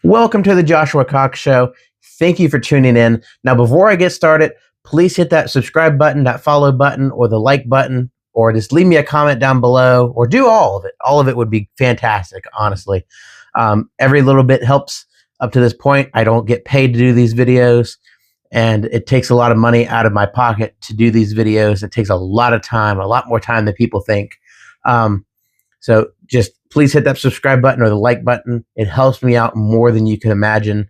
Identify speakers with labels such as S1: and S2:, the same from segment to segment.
S1: Welcome to the Joshua Cox Show. Thank you for tuning in. Now, before I get started, please hit that subscribe button, that follow button, or the like button, or just leave me a comment down below, or do all of it. All of it would be fantastic, honestly. Every little bit helps up to this point. I don't get paid to do these videos, and it takes a lot of money out of my pocket to do these videos. It takes a lot of time, a lot more time than people think. So just please hit that subscribe button or the like button. It helps me out more than you can imagine.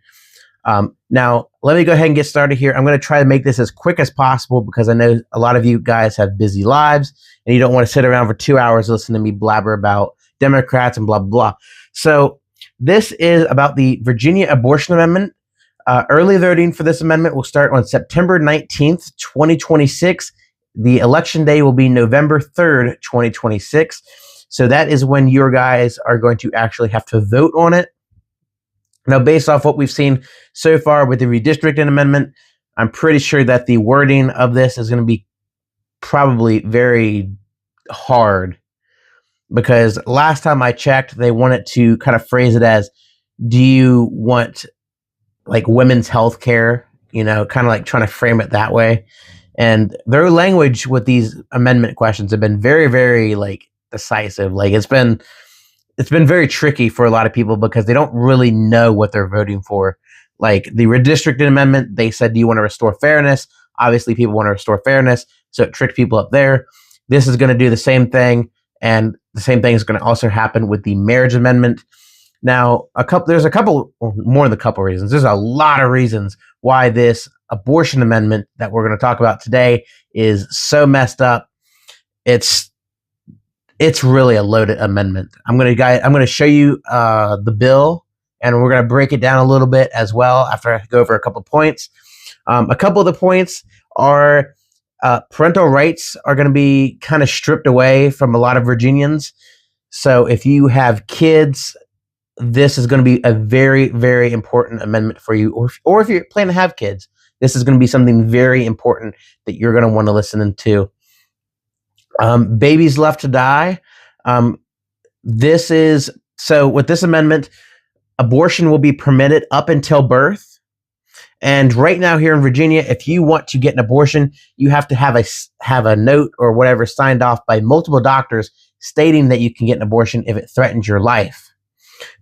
S1: Now, let me go ahead and get started here. I'm going to try to make this as quick as possible because I know a lot of you guys have busy lives and you don't want to sit around for 2 hours listening to me blabber about Democrats and blah, blah, blah. So this is about the Virginia Abortion Amendment. Early voting for this amendment will start on September 19th, 2026. The election day will be November 3rd, 2026. So that is when your guys are going to actually have to vote on it. Now, based off what we've seen so far with the redistricting amendment, I'm pretty sure that the wording of this is going to be probably very hard, because last time I checked, they wanted to kind of phrase it as, do you want like women's health care? Kind of like trying to frame it that way. And their language with these amendment questions have been very, very decisive. It's been very tricky for a lot of people because they don't really know what they're voting for. Like the redistricting amendment, they said, do you want to restore fairness? Obviously, people want to restore fairness, so it tricked people up there. This is going to do the same thing, and the same thing is going to also happen with the marriage amendment. Now, there's a couple, more than a couple reasons. There's a lot of reasons why this abortion amendment that we're going to talk about today is so messed up. It's really a loaded amendment. I'm going to show you the bill, and we're going to break it down a little bit as well after I go over a couple of points. A couple of the points are parental rights are going to be kind of stripped away from a lot of Virginians. So if you have kids, this is going to be a very, very important amendment for you. Or if you're planning to have kids, this is going to be something very important that you're going to want to listen to. Babies left to die. With this amendment, abortion will be permitted up until birth. And right now here in Virginia, if you want to get an abortion, you have to have a note or whatever signed off by multiple doctors stating that you can get an abortion if it threatens your life.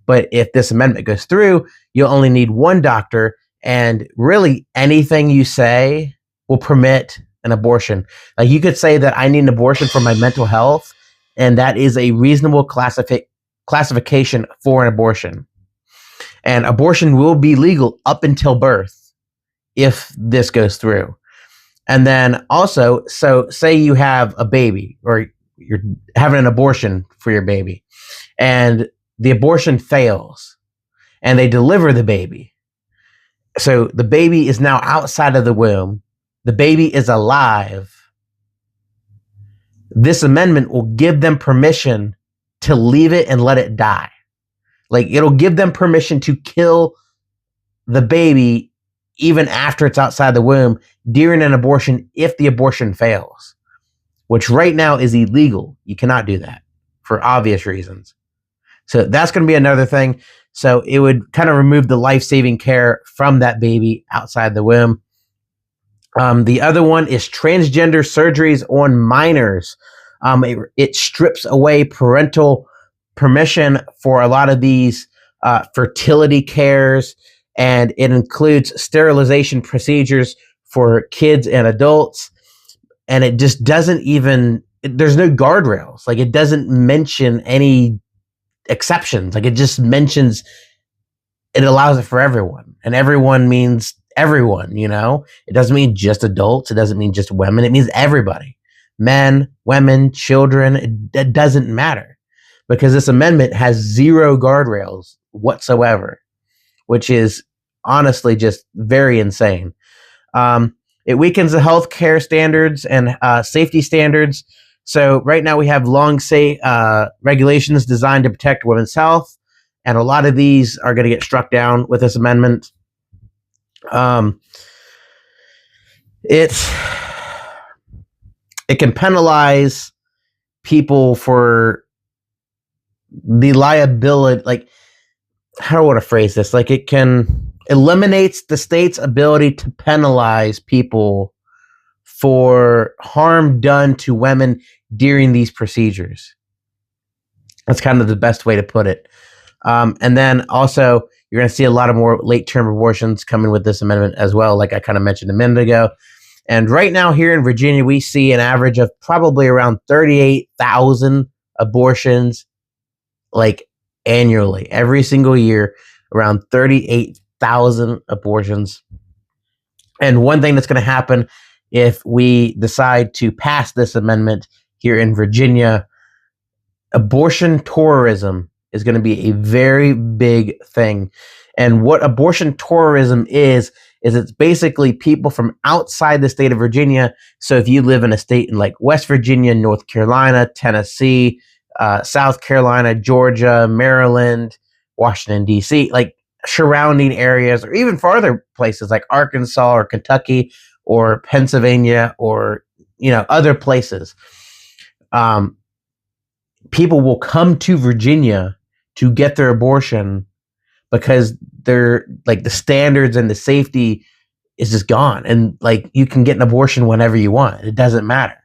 S1: But if this amendment goes through, you'll only need one doctor, and really anything you say will permit an abortion. Like you could say that I need an abortion for my mental health, and that is a reasonable classification for an abortion. And abortion will be legal up until birth if this goes through. And then also, so say you have a baby, or you're having an abortion for your baby, and the abortion fails, and they deliver the baby. So the baby is now outside of the womb. The baby is alive. This amendment will give them permission to leave it and let it die. Like it'll give them permission to kill the baby even after it's outside the womb during an abortion if the abortion fails, which right now is illegal. You cannot do that for obvious reasons. So that's going to be another thing. So it would kind of remove the life-saving care from that baby outside the womb. The other one is transgender surgeries on minors. It strips away parental permission for a lot of these fertility cares, and it includes sterilization procedures for kids and adults. And it just doesn't there's no guardrails. Like it doesn't mention any exceptions. Like it just mentions it allows it for everyone, and everyone means everyone. It doesn't mean just adults. It doesn't mean just women. It means everybody, men, women, children. It doesn't matter, because this amendment has zero guardrails whatsoever, which is honestly just very insane. It weakens the health care standards and safety standards. So right now we have regulations designed to protect women's health, and a lot of these are going to get struck down with this amendment. It can penalize people for the liability. Like how do I want to phrase this? Like it eliminates the state's ability to penalize people for harm done to women during these procedures. That's kind of the best way to put it. And then also, you're going to see a lot of more late-term abortions coming with this amendment as well, like I kind of mentioned a minute ago. And right now here in Virginia, we see an average of probably around 38,000 abortions, like annually, every single year, around 38,000 abortions. And one thing that's going to happen if we decide to pass this amendment here in Virginia, abortion tourism is going to be a very big thing. And what abortion tourism is it's basically people from outside the state of Virginia. So if you live in a state in like West Virginia, North Carolina, Tennessee, South Carolina, Georgia, Maryland, Washington, D.C., like surrounding areas, or even farther places like Arkansas or Kentucky or Pennsylvania or, other places. People will come to Virginia to get their abortion because they're like the standards and the safety is just gone. And like you can get an abortion whenever you want. It doesn't matter.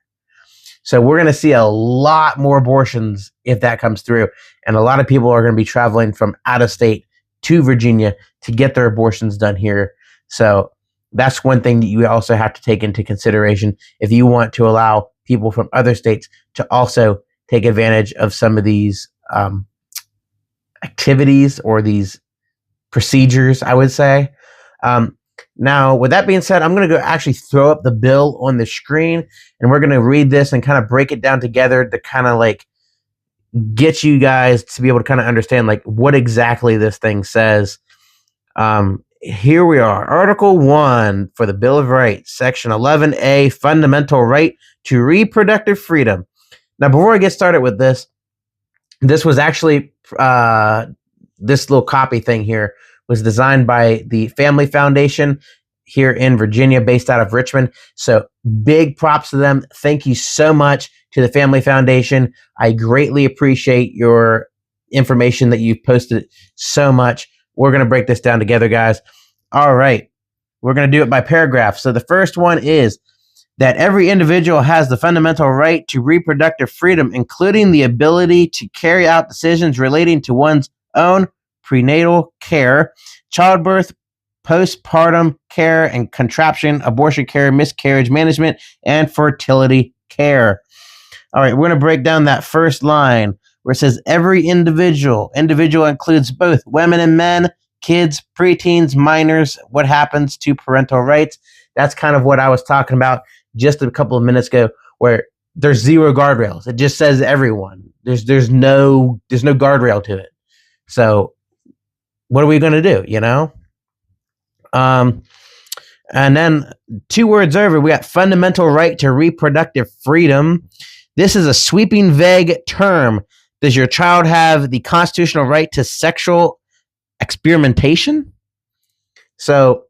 S1: So we're going to see a lot more abortions if that comes through. And a lot of people are going to be traveling from out of state to Virginia to get their abortions done here. So that's one thing that you also have to take into consideration if you want to allow people from other states to also take advantage of some of these activities or these procedures, I would say. Now, with that being said, I'm going to go actually throw up the bill on the screen, and we're going to read this and kind of break it down together to kind of like get you guys to be able to kind of understand like what exactly this thing says. Here we are. Article 1 for the Bill of Rights, Section 11A, Fundamental Right to Reproductive Freedom. Now, before I get started with this was actually, this little copy thing here was designed by the Family Foundation here in Virginia, based out of Richmond. So big props to them. Thank you so much to the Family Foundation. I greatly appreciate your information that you've posted so much. We're going to break this down together, guys. All right. We're going to do it by paragraph. So the first one is that every individual has the fundamental right to reproductive freedom, including the ability to carry out decisions relating to one's own prenatal care, childbirth, postpartum care and contraception, abortion care, miscarriage management, and fertility care. All right, we're going to break down that first line where it says every individual. Individual includes both women and men, kids, preteens, minors. What happens to parental rights? That's kind of what I was talking about just a couple of minutes ago, where there's zero guardrails. It just says everyone. There's no guardrail to it. So what are we going to do, And then 2 words over, we got fundamental right to reproductive freedom. This is a sweeping, vague term. Does your child have the constitutional right to sexual experimentation? So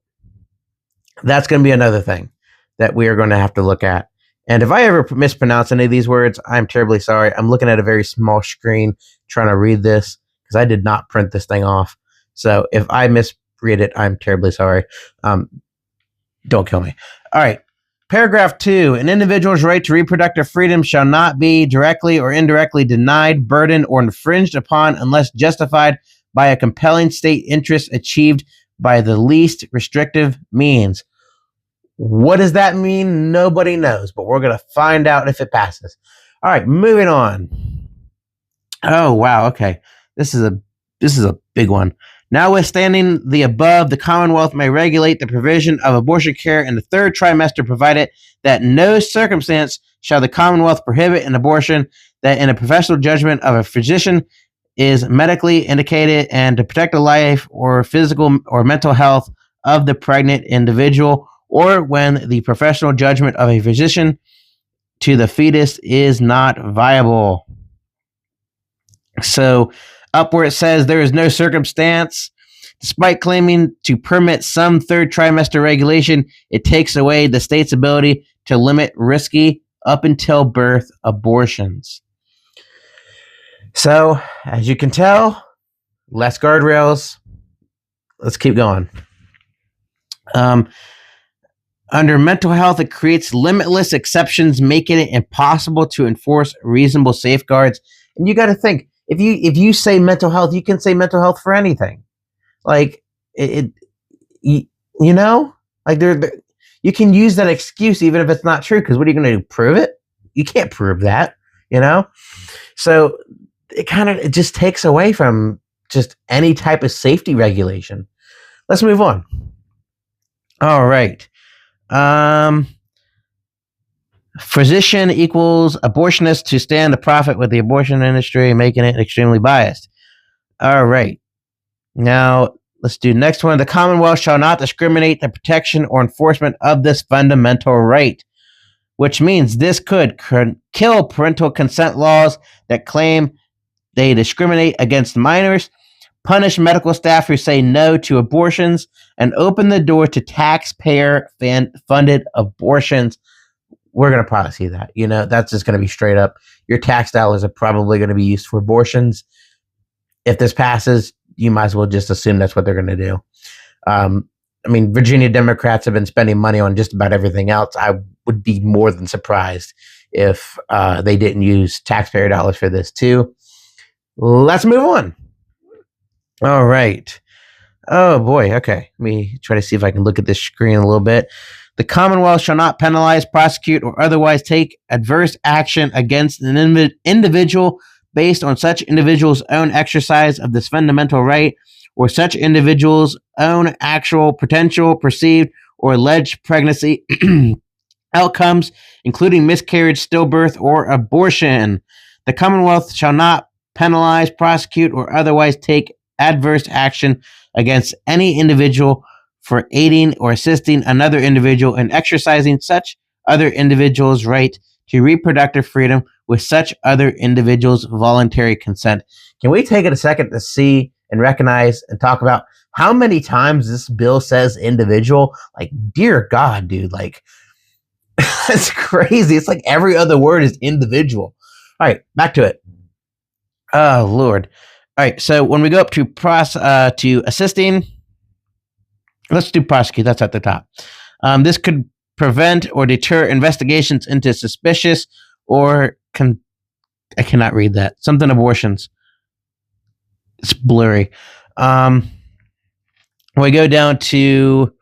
S1: that's going to be another thing that we are going to have to look at. And if I ever mispronounce any of these words, I'm terribly sorry. I'm looking at a very small screen trying to read this because I did not print this thing off. So if I misread it, I'm terribly sorry. Don't kill me. All right. Paragraph 2, an individual's right to reproductive freedom shall not be directly or indirectly denied, burdened, or infringed upon unless justified by a compelling state interest achieved by the least restrictive means. What does that mean? Nobody knows, but we're going to find out if it passes. All right, moving on. Oh, wow. Okay. This is a big one. Notwithstanding the above, the Commonwealth may regulate the provision of abortion care in the 3rd trimester, provided that in no circumstance shall the Commonwealth prohibit an abortion that in a professional judgment of a physician is medically indicated and to protect the life or physical or mental health of the pregnant individual, or when the professional judgment of a physician to the fetus is not viable. So up where it says there is no circumstance, despite claiming to permit some 3rd trimester regulation, it takes away the state's ability to limit risky up until birth abortions. So, as you can tell, less guardrails. Let's keep going. Under mental health, it creates limitless exceptions, making it impossible to enforce reasonable safeguards. And you got to think, if you say mental health, you can say mental health for anything. Like you know, like you can use that excuse even if it's not true. Because what are you going to do? Prove it? You can't prove that. You know, so it just takes away from just any type of safety regulation. Let's move on. All right. Physician equals abortionist to stand to profit with the abortion industry, making it extremely biased. All right. Now, let's do next one. The Commonwealth shall not discriminate the protection or enforcement of this fundamental right, which means this could kill parental consent laws that claim they discriminate against minors, punish medical staff who say no to abortions, and open the door to taxpayer-funded abortions. We're going to probably see that. You know, that's just going to be straight up. Your tax dollars are probably going to be used for abortions. If this passes, you might as well just assume that's what they're going to do. I mean, Virginia Democrats have been spending money on just about everything else. I would be more than surprised if they didn't use taxpayer dollars for this too. Let's move on. All right. Oh, boy. Okay. Let me try to see if I can look at this screen a little bit. The Commonwealth shall not penalize, prosecute, or otherwise take adverse action against an individual based on such individual's own exercise of this fundamental right or such individual's own actual, potential, perceived, or alleged pregnancy outcomes, including miscarriage, stillbirth, or abortion. The Commonwealth shall not penalize, prosecute, or otherwise take adverse action against any individual for aiding or assisting another individual in exercising such other individual's right to reproductive freedom with such other individual's voluntary consent. Can we take it a second to see and recognize and talk about how many times this bill says individual? Like, dear God, dude, like, it's crazy. It's like every other word is individual. All right, back to it. Oh, Lord. All right, so when we go up to assisting, let's do prosecute. That's at the top. This could prevent or deter investigations into suspicious or I cannot read that. Something abortions. It's blurry. When we go down to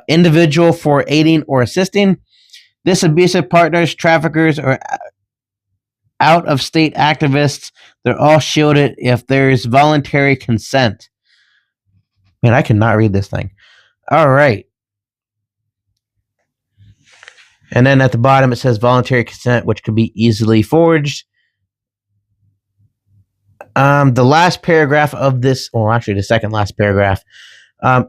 S1: individual for aiding or assisting, this abusive partners, traffickers, or out-of-state activists, they're all shielded if there's voluntary consent. Man, I cannot read this thing. All right. And then at the bottom, it says voluntary consent, which could be easily forged. The last paragraph of this, or actually the second last paragraph,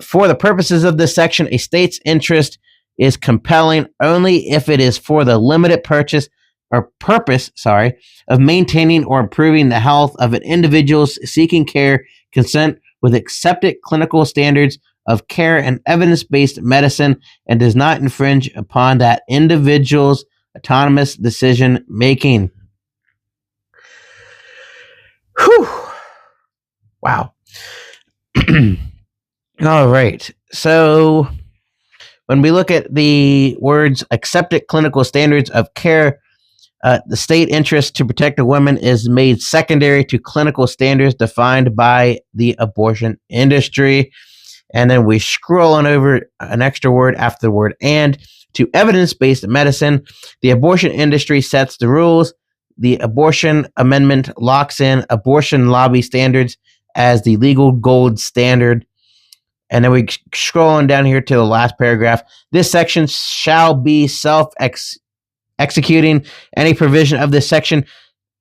S1: for the purposes of this section, a state's interest is compelling only if it is for the limited purpose of maintaining or improving the health of an individual's seeking care, consent with accepted clinical standards of care and evidence-based medicine, and does not infringe upon that individual's autonomous decision making. Whew. Wow. All right. So when we look at the words accepted clinical standards of care, the state interest to protect a woman is made secondary to clinical standards defined by the abortion industry. And then we scroll on over an extra word after the word and to evidence-based medicine. The abortion industry sets the rules. The abortion amendment locks in abortion lobby standards as the legal gold standard. And then we scroll on down here to the last paragraph. This section shall be executing. Any provision of this section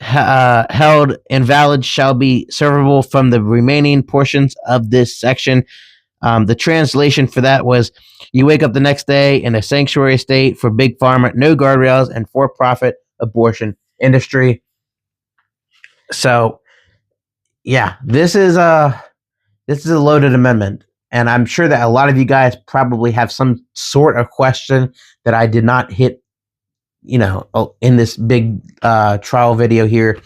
S1: held invalid shall be severable from the remaining portions of this section. The translation for that was, you wake up the next day in a sanctuary state for big pharma, no guardrails, and for-profit abortion industry. So, yeah, this is a loaded amendment, and I'm sure that a lot of you guys probably have some sort of question that I did not hit, in this big trial video here.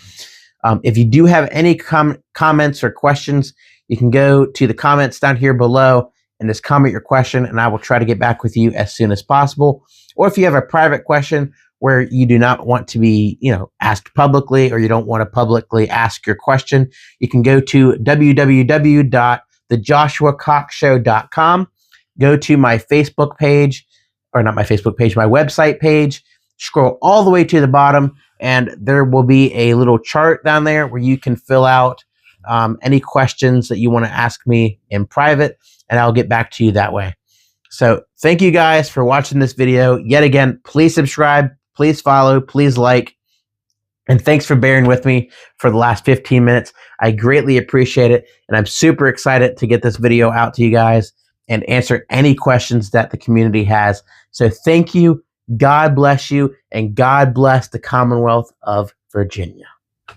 S1: If you do have any comments or questions, you can go to the comments down here below and just comment your question, and I will try to get back with you as soon as possible. Or if you have a private question where you do not want to be, asked publicly, or you don't want to publicly ask your question, you can go to www.thejoshuacoxshow.com, go to my Facebook page, or not my Facebook page, my website page, scroll all the way to the bottom, and there will be a little chart down there where you can fill out any questions that you want to ask me in private, and I'll get back to you that way. So thank you guys for watching this video. Yet again, please subscribe, please follow, please like, and thanks for bearing with me for the last 15 minutes. I greatly appreciate it, and I'm super excited to get this video out to you guys and answer any questions that the community has. So thank you, God bless you, and God bless the Commonwealth of Virginia.